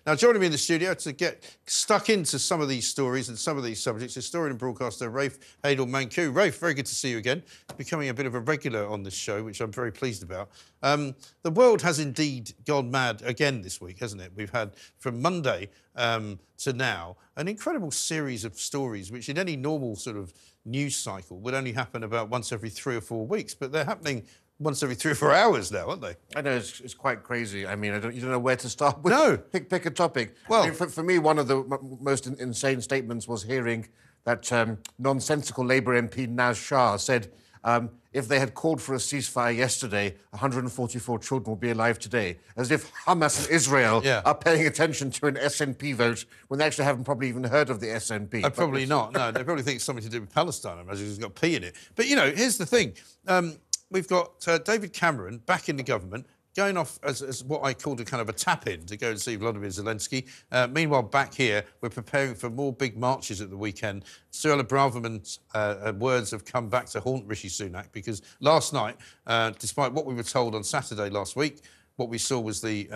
Now, joining me in the studio to get stuck into some of these stories and some of these subjects, historian and broadcaster Rafe Heydel-Mankoo. Rafe, very good to see you again. Becoming a bit of a regular on this show, which I'm very pleased about. The world has indeed gone mad again this week, hasn't it? We've had, from Monday to now, an incredible series of stories, which in any normal sort of news cycle would only happen about once every 3 or 4 weeks, but they're happening once every 3 or 4 hours now, aren't they? I know, it's quite crazy. I mean, you don't know where to start with. No. Pick a topic. Well, I mean, for me, one of the most insane statements was hearing that nonsensical Labour MP Naz Shah said if they had called for a ceasefire yesterday, 144 children would be alive today, as if Hamas and Israel are paying attention to an SNP vote when they actually haven't probably even heard of the SNP. Probably not, no. They probably think it's something to do with Palestine, I imagine, it's got P in it. But, you know, here's the thing. We've got David Cameron back in the government, going off as what I called a kind of a tap-in to go and see Volodymyr Zelensky. Meanwhile, back here, we're preparing for more big marches at the weekend. Suella Braverman's words have come back to haunt Rishi Sunak because last night, despite what we were told on Saturday last week, what we saw was the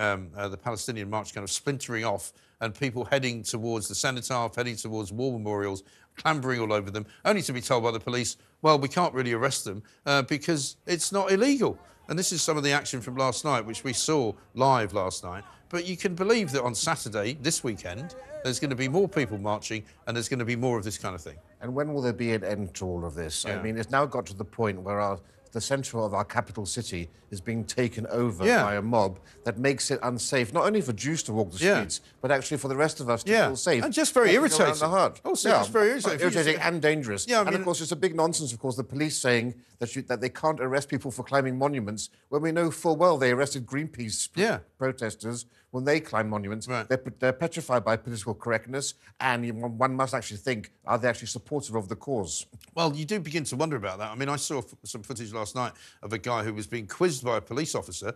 Palestinian march kind of splintering off and people heading towards the cenotaph, heading towards war memorials, clambering all over them, only to be told by the police, well, we can't really arrest them because it's not illegal. And this is some of the action from last night, which we saw live last night. But you can believe that on Saturday, this weekend, there's going to be more people marching and there's going to be more of this kind of thing. And when will there be an end to all of this? Yeah. I mean, it's now got to the point where the centre of our capital city is being taken over by a mob that makes it unsafe, not only for Jews to walk the streets, but actually for the rest of us to feel safe. And just very irritating. The heart. Also, just very irritating. Irritating and dangerous. Yeah, I mean, and of course, it's a big nonsense, of course, the police saying that they can't arrest people for climbing monuments when we know full well they arrested Greenpeace protesters when they climb monuments. Right. They're petrified by political correctness, and one must actually think, are they actually supportive of the cause? Well, you do begin to wonder about that. I mean, I saw some footage last night of a guy who was being quizzed by a police officer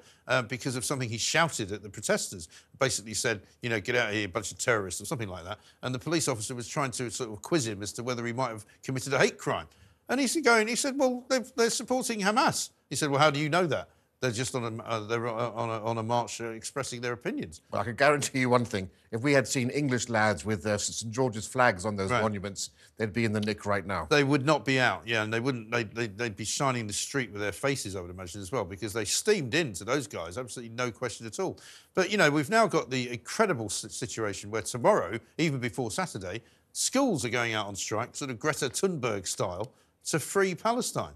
because of something he shouted at the protesters. Basically said, you know, get out of here, a bunch of terrorists, or something like that. And the police officer was trying to sort of quiz him as to whether he might have committed a hate crime. And he said, well, they're supporting Hamas. He said, well, how do you know that? They're just on a march expressing their opinions. Well, I can guarantee you one thing. If we had seen English lads with St George's flags on those monuments, they'd be in the nick right now. They would not be out, and they wouldn't. They'd be shining the street with their faces, I would imagine, as well, because they steamed into those guys, absolutely no question at all. But, you know, we've now got the incredible situation where tomorrow, even before Saturday, schools are going out on strike, sort of Greta Thunberg style, to free Palestine.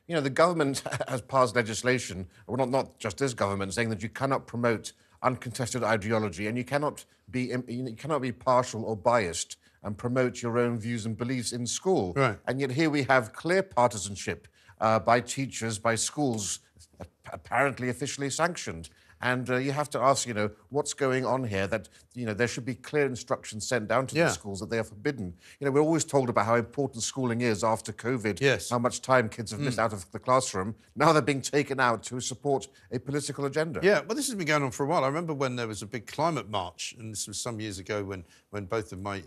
You know, the government has passed legislation, well, not just this government, saying that you cannot promote uncontested ideology and you cannot be partial or biased and promote your own views and beliefs in school. Right. And yet here we have clear partisanship by teachers, by schools, apparently officially sanctioned. And you have to ask, you know, what's going on here? That, you know, there should be clear instructions sent down to the schools that they are forbidden. You know, we're always told about how important schooling is after COVID, how much time kids have missed out of the classroom. Now they're being taken out to support a political agenda. Yeah, well, this has been going on for a while. I remember when there was a big climate march, and this was some years ago when both of my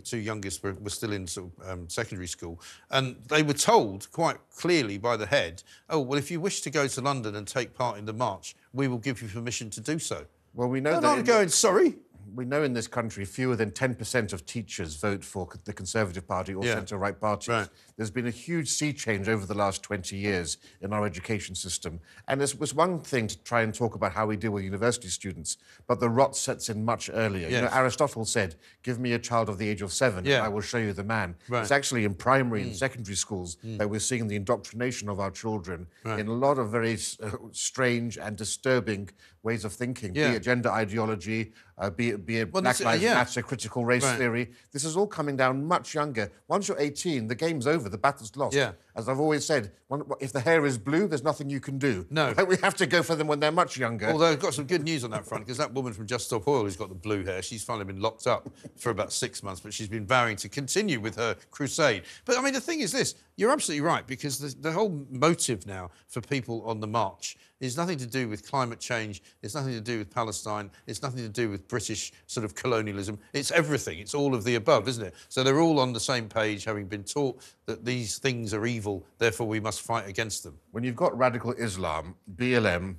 two youngest were still in sort of, secondary school, and they were told quite clearly by the head, oh, well, if you wish to go to London and take part in the march, we will give you permission to do so. Well, we know and I'm going, sorry? We know in this country fewer than 10% of teachers vote for the Conservative Party or centre-right parties. Right. There's been a huge sea change over the last 20 years in our education system. And it was one thing to try and talk about how we deal with university students, but the rot sets in much earlier. Yes. You know, Aristotle said, give me a child of the age of 7 and I will show you the man. Right. It's actually in primary and secondary schools that we're seeing the indoctrination of our children in a lot of very strange and disturbing ways of thinking, be it gender ideology, be it Black Lives Matter, critical race theory. This is all coming down much younger. Once you're 18, the game's over, the battle's lost. Yeah. As I've always said, if the hair is blue, there's nothing you can do. No. We have to go for them when they're much younger. Although I've got some good news on that front, because that woman from Just Stop Oil who's got the blue hair, she's finally been locked up for about 6 months, but she's been vowing to continue with her crusade. But, I mean, the thing is this, you're absolutely right, because the whole motive now for people on the march is nothing to do with climate change, it's nothing to do with Palestine, it's nothing to do with British sort of colonialism, it's everything, it's all of the above, isn't it? So they're all on the same page, having been taught that these things are evil, therefore we must fight against them. When you've got radical Islam, BLM,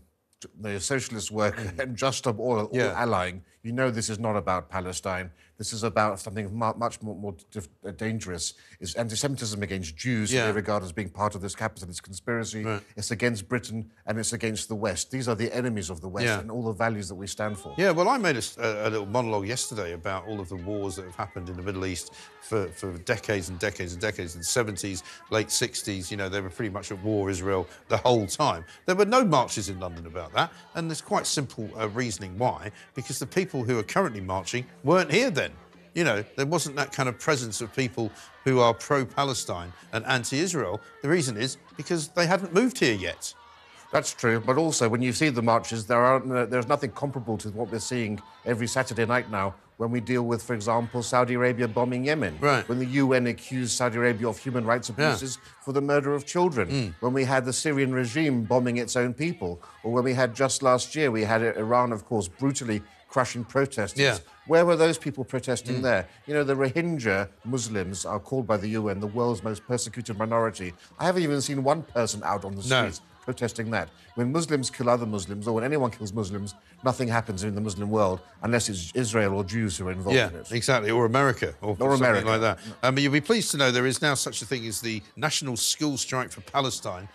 the socialist work and Just Stop Oil all allying, you know this is not about Palestine. This is about something much more dangerous. It's anti-Semitism against Jews, who they regard as being part of this capitalist conspiracy. Right. It's against Britain and it's against the West. These are the enemies of the West and all the values that we stand for. Yeah, well, I made a little monologue yesterday about all of the wars that have happened in the Middle East for decades and decades and decades. In the 70s, late 60s, you know, they were pretty much at war, Israel, the whole time. There were no marches in London about that, and there's quite simple reasoning why, because the people who are currently marching weren't here then. You know, there wasn't that kind of presence of people who are pro-Palestine and anti-Israel. The reason is because they hadn't moved here yet. That's true, but also when you see the marches, there's nothing comparable to what we're seeing every Saturday night now when we deal with, for example, Saudi Arabia bombing Yemen. Right. When the UN accused Saudi Arabia of human rights abuses for the murder of children. When we had the Syrian regime bombing its own people. Or when we had just last year, we had Iran, of course, brutally crushing protesters. Yeah. Where were those people protesting there? You know, the Rohingya Muslims are called by the UN the world's most persecuted minority. I haven't even seen one person out on the streets protesting that. When Muslims kill other Muslims, or when anyone kills Muslims, nothing happens in the Muslim world unless it's Israel or Jews who are involved in it. Yeah, exactly, or America, or something America. like that. But you'll be pleased to know there is now such a thing as the National School Strike for Palestine,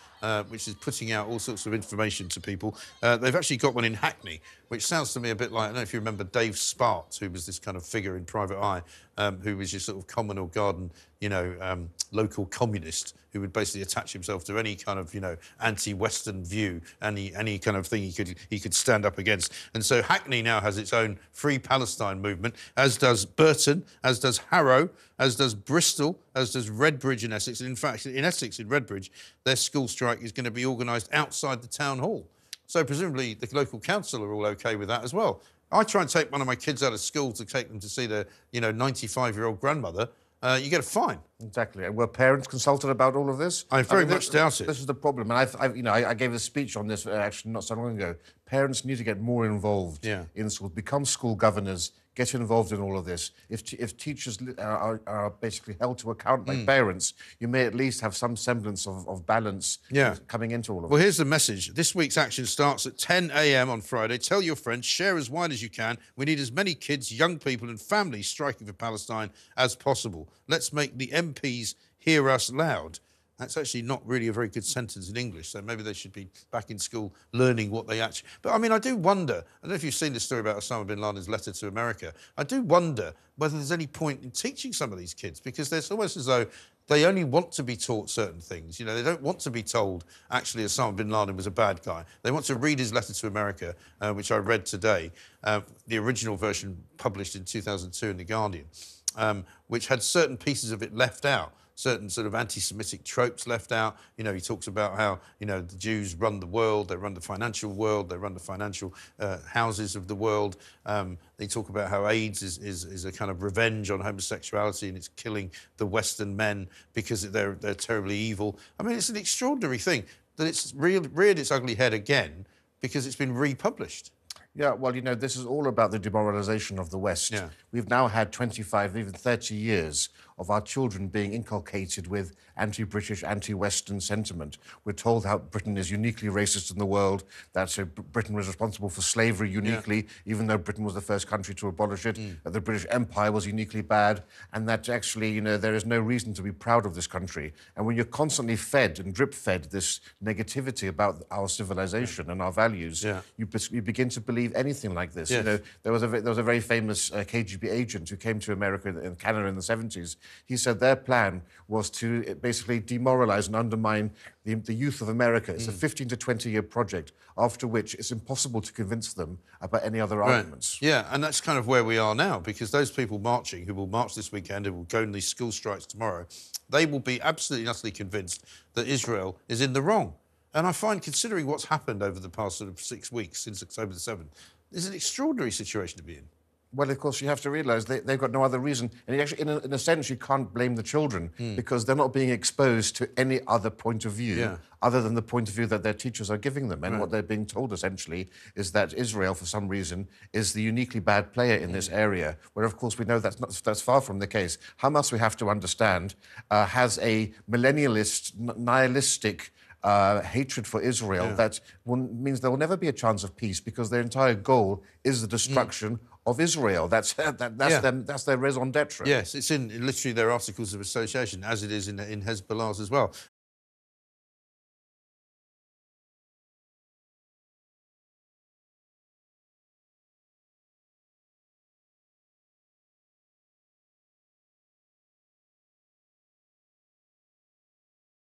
which is putting out all sorts of information to people. They've actually got one in Hackney, which sounds to me a bit like, I don't know if you remember Dave Sparks, who was this kind of figure in Private Eye, who was your sort of common or garden, you know, local communist who would basically attach himself to any kind of, you know, anti-Western view, any kind of thing he could stand up against. And so Hackney now has its own Free Palestine movement, as does Burton, as does Harrow, as does Bristol, as does Redbridge in Essex. And in fact, in Essex, in Redbridge, their school strike is going to be organised outside the town hall. So presumably the local council are all OK with that as well. I try and take one of my kids out of school to take them to see their, you know, 95-year-old grandmother. You get a fine. Exactly. And were parents consulted about all of this? I very much doubt it. This is the problem. And I gave a speech on this actually not so long ago. Parents need to get more involved in schools, become school governors, get involved in all of this. If teachers are basically held to account by parents, you may at least have some semblance of balance coming into all of it. Well, here's the message. This week's action starts at 10 a.m. on Friday. Tell your friends, share as wide as you can. We need as many kids, young people and families striking for Palestine as possible. Let's make the MPs hear us loud. That's actually not really a very good sentence in English, so maybe they should be back in school learning what they actually... But, I mean, I do wonder, I don't know if you've seen the story about Osama bin Laden's letter to America, I do wonder whether there's any point in teaching some of these kids, because it's almost as though they only want to be taught certain things. You know, they don't want to be told, actually, Osama bin Laden was a bad guy. They want to read his letter to America, which I read today, the original version published in 2002 in The Guardian, which had certain pieces of it left out. Certain sort of anti-Semitic tropes left out. You know, he talks about how, you know, the Jews run the world, they run the financial world, they run the financial houses of the world. They talk about how AIDS is a kind of revenge on homosexuality and it's killing the Western men because they're terribly evil. I mean, it's an extraordinary thing that it's reared its ugly head again because it's been republished. Yeah, well, you know, this is all about the demoralisation of the West. Yeah. We've now had 25, even 30 years of our children being inculcated with anti-British, anti-Western sentiment. We're told how Britain is uniquely racist in the world, that Britain was responsible for slavery uniquely, even though Britain was the first country to abolish it, that the British Empire was uniquely bad, and that actually, you know, there is no reason to be proud of this country. And when you're constantly fed and drip-fed this negativity about our civilization and our values, you begin to believe anything like this. You know, there was a very famous KGB agent who came to America and Canada in the 70s. He said their plan was to basically demoralize and undermine the youth of America. It's a 15 to 20-year project, after which it's impossible to convince them about any other arguments. Yeah, and that's kind of where we are now, because those people marching, who will march this weekend, who will go in these school strikes tomorrow, they will be absolutely and utterly convinced that Israel is in the wrong. And I find, considering what's happened over the past sort of 6 weeks, since October the 7th, it's an extraordinary situation to be in. Well, of course, you have to realise they've got no other reason. And actually, in a sense, you can't blame the children because they're not being exposed to any other point of view other than the point of view that their teachers are giving them. And what they're being told, essentially, is that Israel, for some reason, is the uniquely bad player in this area, where, of course, we know that's far from the case. Hamas, we have to understand, has a millennialist, nihilistic hatred for Israel that means there will never be a chance of peace because their entire goal is the destruction of Israel. That's their raison d'etre. Yes, it's in literally their articles of association, as it is in Hezbollah's as well.